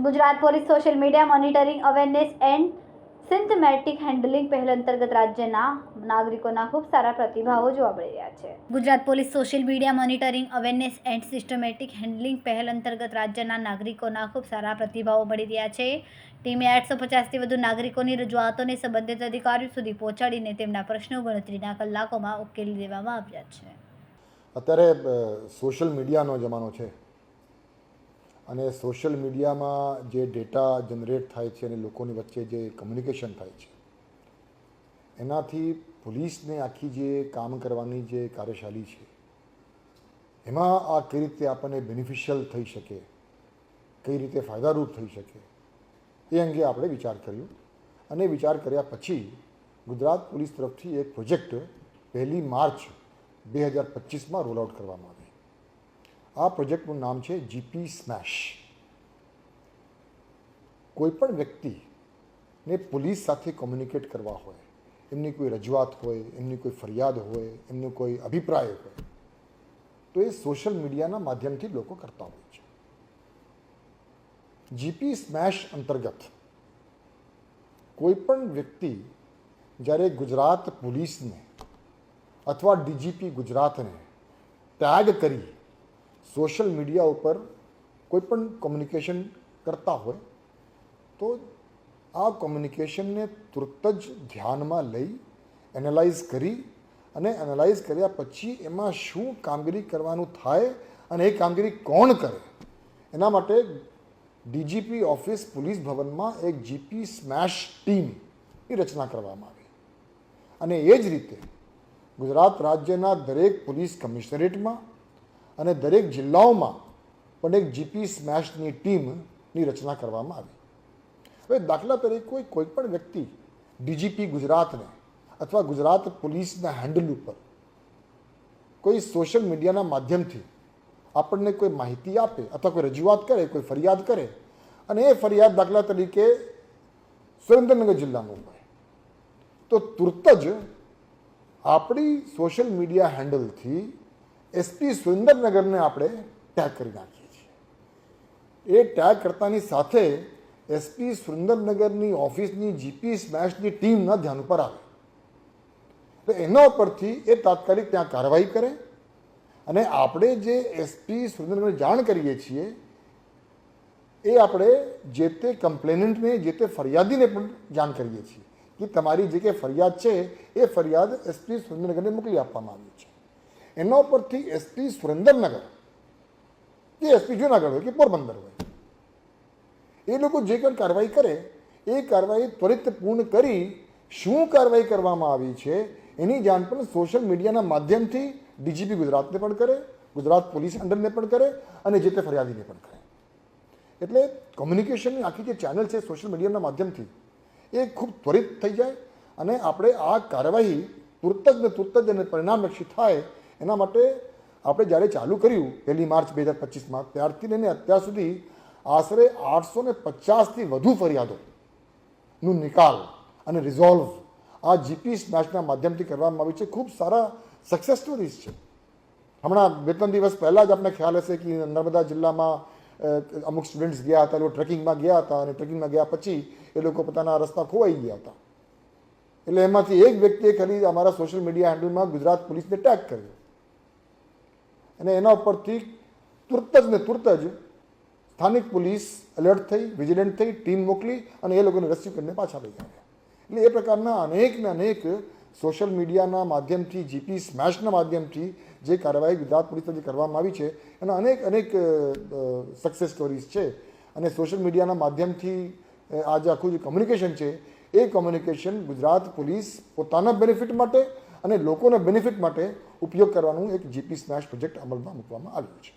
Gujarat police social media monitoring awareness and systematic handling પહેલ અંતર્ગત રાજ્યના નાગરિકોના ખૂબ સારા પ્રતિભાવો જોવા મળી રહ્યા છે। Gujarat police social media monitoring awareness and systematic handling પહેલ અંતર્ગત રાજ્યના નાગરિકોના ખૂબ સારા પ્રતિભાવો મળી રહ્યા છે। ટીમે 850થી વધુ નાગરિકોની રજૂઆતોને સંબંધિત અધિકારીઓ સુધી પહોંચાડીને તેમના પ્રશ્નો ગણતરીના કલાકોમાં ઉકેલી દેવામાં આવ્યા છે। અત્યારે સોશિયલ મીડિયાનો જમાનો છે અને સોશિયલ મીડિયામાં જે ડેટા જનરેટ થાય છે અને લોકોની વચ્ચે જે કમ્યુનિકેશન થાય છે એનાથી પોલીસને આખી જે કામ કરવાની જે કાર્યશાલી છે એમાં આ કઈ રીતે આપણને બેનિફિશિયલ થઈ શકે, કઈ રીતે ફાયદારૂપ થઈ શકે એ અંગે આપણે વિચાર કર્યો અને વિચાર કર્યા પછી ગુજરાત પોલીસ તરફથી એક પ્રોજેક્ટ 1 માર્ચ 2025માં રોલ આઉટ કરવામાં આવ્યો। આ પ્રોજેક્ટનું નામ છે જીપી સ્મેશ। કોઈપણ વ્યક્તિને પોલીસ સાથે કોમ્યુનિકેટ કરવા હોય, એમની કોઈ રજૂઆત હોય, એમની કોઈ ફરિયાદ હોય, એમનો કોઈ અભિપ્રાય હોય તો એ સોશિયલ મીડિયાના માધ્યમથી લોકો કરતા હોય છે। જીપી સ્મેશ અંતર્ગત કોઈપણ વ્યક્તિ જ્યારે ગુજરાત પોલીસને અથવા ડીજીપી ગુજરાતને ટેગ કરી સોશિયલ મીડિયા ઉપર કોઈપણ કોમ્યુનિકેશન કરતા હોય તો આ કોમ્યુનિકેશનને તુરત જ ધ્યાનમાં લઈ એનાલાઇઝ કરી અને એનાલાઇઝ કર્યા પછી એમાં શું કામગીરી કરવાનું થાય અને એ કામગીરી કોણ કરે એના માટે ડીજીપી ઓફિસ પોલીસ ભવનમાં એક જીપી સ્મેશ ટીમની રચના કરવામાં આવી અને એ જ રીતે ગુજરાત રાજ્યના દરેક પોલીસ કમિશનરેટમાં અને દરેક જિલ્લાઓમાં પણ એક જીપી સ્મેશની ટીમની રચના કરવામાં આવી। હવે દાખલા તરીકે કોઈ પણ વ્યક્તિ ડીજીપી ગુજરાતને અથવા ગુજરાત પોલીસના હેન્ડલ ઉપર કોઈ સોશિયલ મીડિયાના માધ્યમથી આપણને કોઈ માહિતી આપે અથવા કોઈ રજૂઆત કરે, કોઈ ફરિયાદ કરે અને એ ફરિયાદ દાખલા તરીકે સુરેન્દ્રનગર જિલ્લાનું હોય તો તુરત જ આપણી સોશિયલ મીડિયા હેન્ડલથી એસપી સુરેન્દ્રનગરને આપણે ટેગ કરી નાખીએ છીએ। એ ટેગ કરતાની સાથે એસપી સુરેન્દ્રનગરની ઓફિસની જીપી સ્મેશની ટીમના ધ્યાન ઉપર આવે તો એના ઉપરથી એ તાત્કાલિક ત્યાં કાર્યવાહી કરે અને આપણે જે એસપી સુરેન્દ્રનગરને જાણ કરીએ છીએ એ આપણે જે તે કમ્પ્લેનન્ટને, જે તે ફરિયાદીને પણ જાણ કરીએ છીએ કે તમારી જે કંઈ ફરિયાદ છે એ ફરિયાદ એસપી સુરેન્દ્રનગરને મોકલી આપવામાં આવી છે। એના ઉપરથી એસપી સુરેન્દ્રનગર કે એસપી જુનાગઢ હોય કે પોરબંદર હોય એ લોકો જે કંઈ કાર્યવાહી કરે એ કાર્યવાહી ત્વરિત પૂર્ણ કરી શું કાર્યવાહી કરવામાં આવી છે એની જાણ પણ સોશિયલ મીડિયાના માધ્યમથી ડીજીપી ગુજરાતને પણ કરે, ગુજરાત પોલીસ હેન્ડલને પણ કરે અને જે તે ફરિયાદીને પણ કરે। એટલે કોમ્યુનિકેશનની આખી જે ચેનલ છે સોશિયલ મીડિયાના માધ્યમથી એ ખૂબ ત્વરિત થઈ જાય અને આપણે આ કાર્યવાહી તુરત જ અને પરિણામલક્ષી થાય એના માટે આપણે જ્યારે ચાલુ કર્યું 1 માર્ચ 2025માં ત્યારથી લઈને અત્યાર સુધી આશરે 850થી વધુ ફરિયાદોનું નિકાલ અને રિઝોલ્વ આ જીપી સ્મેશના માધ્યમથી કરવામાં આવી છે। ખૂબ સારા સક્સેસ સ્ટોરીઝ છે। હમણાં 2-3 દિવસ પહેલાં જ આપણે ખ્યાલ હશે કે નર્મદા જિલ્લામાં અમુક સ્ટુડન્ટ્સ ગયા હતા, એ લોકો ટ્રેકિંગમાં ગયા હતા અને ટ્રેકિંગમાં ગયા પછી એ લોકો પોતાના રસ્તા ખોવાઈ ગયા હતા એટલે એમાંથી એક વ્યક્તિએ ખાલી અમારા સોશિયલ મીડિયા હેન્ડલમાં ગુજરાત પોલીસને ટેગ કર્યો અને એના ઉપરથી તુરત જ સ્થાનિક પોલીસ એલર્ટ થઈ, વિજિલન્ટ થઈ, ટીમ મોકલી અને એ લોકોને રેસ્ક્યુ કરીને પાછા લઈ આવ્યા। એટલે એ પ્રકારના અનેક સોશિયલ મીડિયાના માધ્યમથી જીપી સ્મેશના માધ્યમથી જે કાર્યવાહી ગુજરાત પોલીસ તરફથી કરવામાં આવી છે એના અનેક સક્સેસ સ્ટોરીઝ છે અને સોશિયલ મીડિયાના માધ્યમથી આ જે આખું જે કોમ્યુનિકેશન છે એ કોમ્યુનિકેશન ગુજરાત પોલીસ પોતાના બેનિફિટ માટે અને લોકોના બેનિફિટ માટે ઉપયોગ કરવાનું એક જીપી સ્મેશ પ્રોજેક્ટ અમલમાં મૂકવામાં આવ્યો છે।